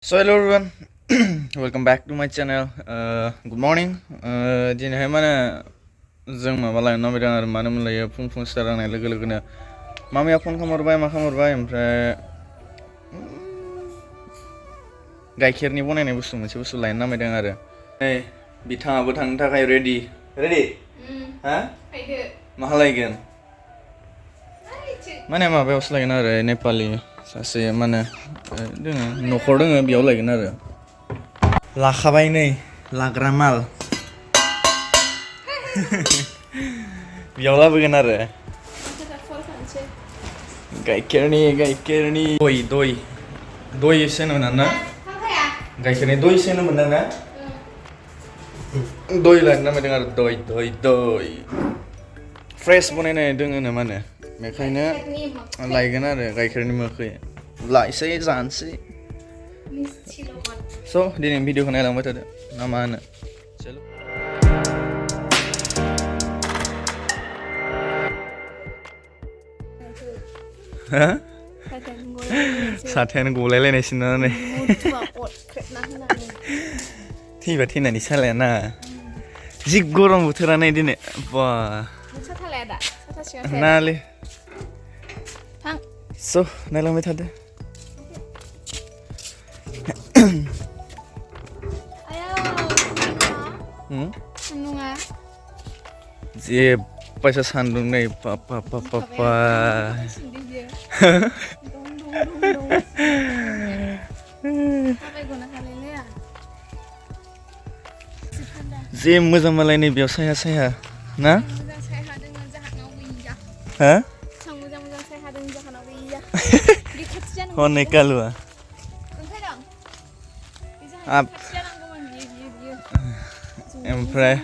So hello everyone, welcome back to my channel. Good morning. दिनैहाय माने जों माबा लायनो नागिरदों आरो मानो मोनलायो फुं सोरांनाय लोगो लोगोनो मामाया फन खालामहरबाय ओमफ्राय गाइखेरनि बनायनाय मोनसे बुस्थु लायनो नागिरदों आरो नै बिथाङाबो थांनो थाखाय रेडि हा मा लायगोन माने माबायावसो लायगोन आरो नेपालि सासे माने दोङो न'खर दोङो बेयाव लायगोन आरो लाखाबाय नै लाग्रा माल बेयाव लाबोगोन आरो गाइखेरनि दय एसे होनोमोन ना गाइखेरनि दय एसे होनोमोन ना दय लायनो नागिरदों आरो दय फ्रेश बनायनाय दोङो माने बेखायनो लायगोन आरो गाइखेरनि मोखै लायसै जानोसै स' दिनै भिडिअखौ नायलांबाय थादो ना मा होनो चलो साथायानो गलायलायनायसो ना नै थैबा थैनानै सालायाना जि गरम बोथोरा नै दिनै बा नाले स' नायलांबाय थादो जे पैसा सान्दुं नै पापा जे मोजां मालाय नै बेयाव साया ना हा हनै कालुआ ओमफ्राय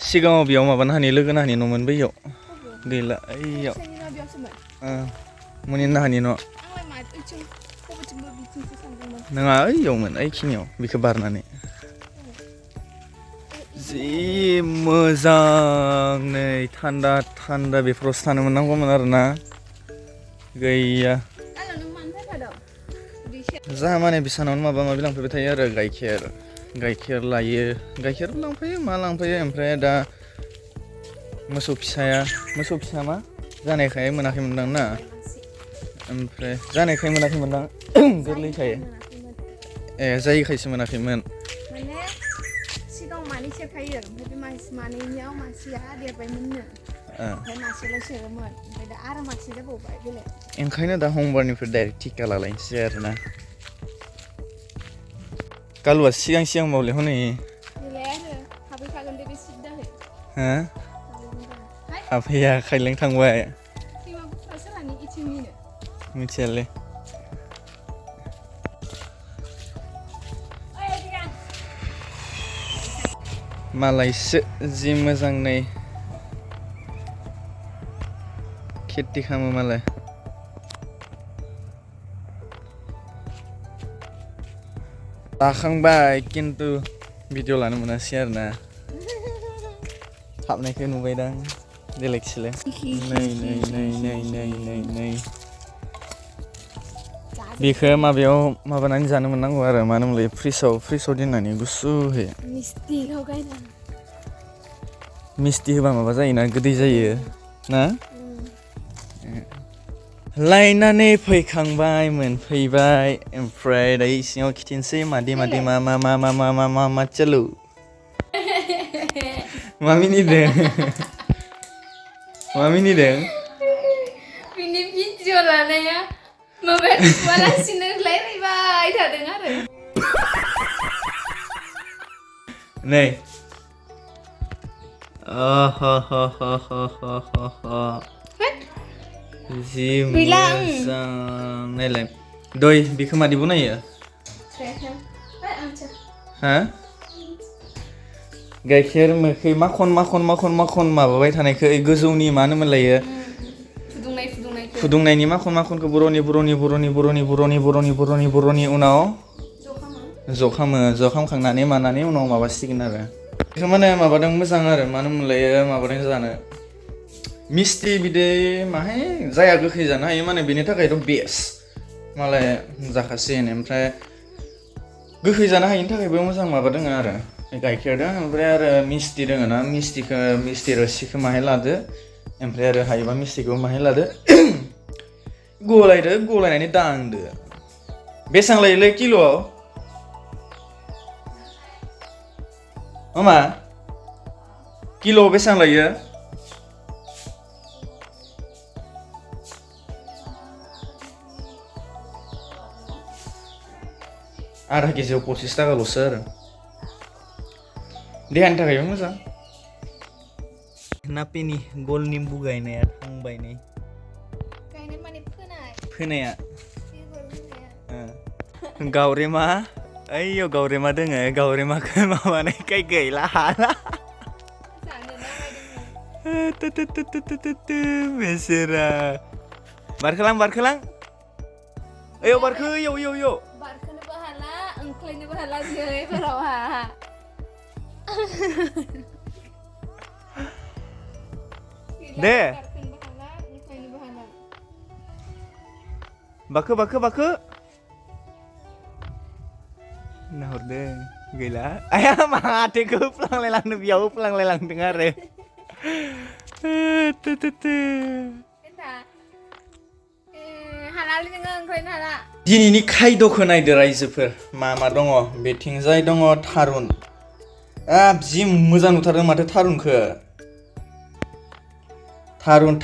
सिगाङाव बेयाव माबानो हानि लोगोनो हानि न'मोन बैयाव गैला ओइयाव मुनिनो हानि न' नङा ओइयावमोन ओइखिनियाव बेखौ बारनानै जि मोजां नै थान्दा बेफोरावसो थानो मोननांगौमोन आरोना गैया जाहा माने बिसानावनो माबा माबि लांफैबाय थायो आरो गाइखेर लायो गाइखेरबो लांफैयो मा लांफैयो ओमफ्राय दा मोसौ फिसा मा जानायखाय मोनाखैमोनदां ना ओमफ्राय जानायखाय मोनाखैमोनदां गोरलैखाय जायैखायसो मोनाखैमोन मानै सेरखायो ओमफ्राय बे मानैनियाव मासेया देरबायमोननो ओमफ्राय मासेल' सेरोमोन ओमफ्राय दा आरो मासे जाबावबाय बेलेग ओंखायनो दा हमबारनिफ्राय डाइरेक्ट टिका लालायनोसै आरोना कालुआ सिगां मावले हनै हाबैखागोन दे बे सिद्दाहै हा हाबैया खाइलें थांबाय मिथियालै मालायसो जि मोजां नै खेथि खालामो मालाय लाखांबाय खिन्थु भिडिअ लानो मोनासै आरोना हाबनायखौ नुबायदां बेलेगसोलै नै बेखौ माबायाव माबानानै जानो मोननांगौ आरो मानो होनलाय फ्रिजआव दोननानै गुसुहै मिस्टि होबा माबा जायोना गोदै जायो ना लायनानै फैखांबाय मोनफैबाय ओमफ्राय दायो सिङाव खिथिनोसै मादि मा चलो मा मिनिदों बिनि भिडिअ लानाया माबाया नुवालासिनो रायलायबाय थादों आरो नै जि मोजां नायलाय दय बेखौ मादि बनायो हा गाइखेर मोखै माखन माबाबाय थानायखौ गोजौनि मा होनोमोनलायो फुदुंनायनि माखनखौ बर'नि उनाव जखामखांनानै मानानै उनाव माबासिगोन आरो बेखौ माने माबादों मोजां आरो मानो होनलायो माबादों जानो मिस्टि बिदै माहाय जाया गोखै जानो हायो माने बेनि थाखायथ' बेस्ट मालाय जाखासिन ओमफ्राय गोखै जानो हायिनि थाखायबो मोजां माबा दोङो आरो गाइखेर दं ओमफ्राय आरो मिस्टि दोङो ना मिस्टि रोसिखौ माहाय लादो ओमफ्राय आरो हायोबा मिस्टिखौबो माहाय लादो गलायदो गलायनानै दांदो बेसेबां लायोलै किल'आव मामा किल'आव बेसेबां लायो आधा केजियाव 25 थाखाल'सो आरो देहानि थाखायबो मोजां नापिनि गल निम्बु गायनाया थांबाय नै गायनाय माने फोनाया गावरेमा ओइयाव गावरेमा दोङो गावरेमाखौ माबानायखाय गैला हाला बेसेरा बारखोलां ओइयाव बारखो ओइयाव बारखोनोबो हाला ओंख्लायनोबो हाला जोयफोरावहा दे बारखोनोबो हाला ओंख्लायनोबो हाला बाखो नाहरदो गैला आया माथोखौ होफ्लांलायलांदों बेयाव होफ्लांलायलांदों आरो दिनैनि खायद'खौ नायदो रायजोफोर मा दङ बेथिंजाय दङ थारुन जि मोजां नुथारदों माथो थारुनखौ थारुन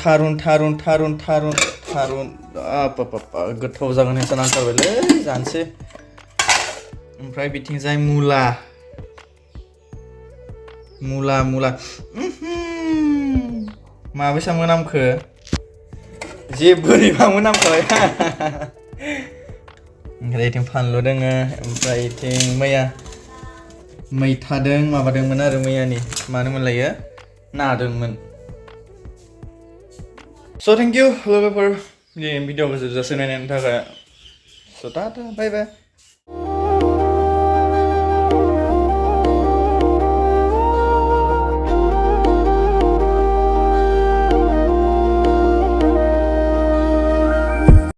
गोथाव जागोन होनना नांथारबायलै जानोसै ओमफ्राय बिथिंजाय मुला माबैसा मोनामखो जे बोरैबा मोनामखाबाय ओमफ्राय इथिं फानलु दोङो ओमफ्राय इथिं मैथादों माबादोंमोन आरो मैयानि मानो मोनलायो नादोंमोन स' थेंक इउ लोगोफोर दिनै भिडिअखौ जोबजासे नायनायनि थाखाय स' टाटा बाय बाय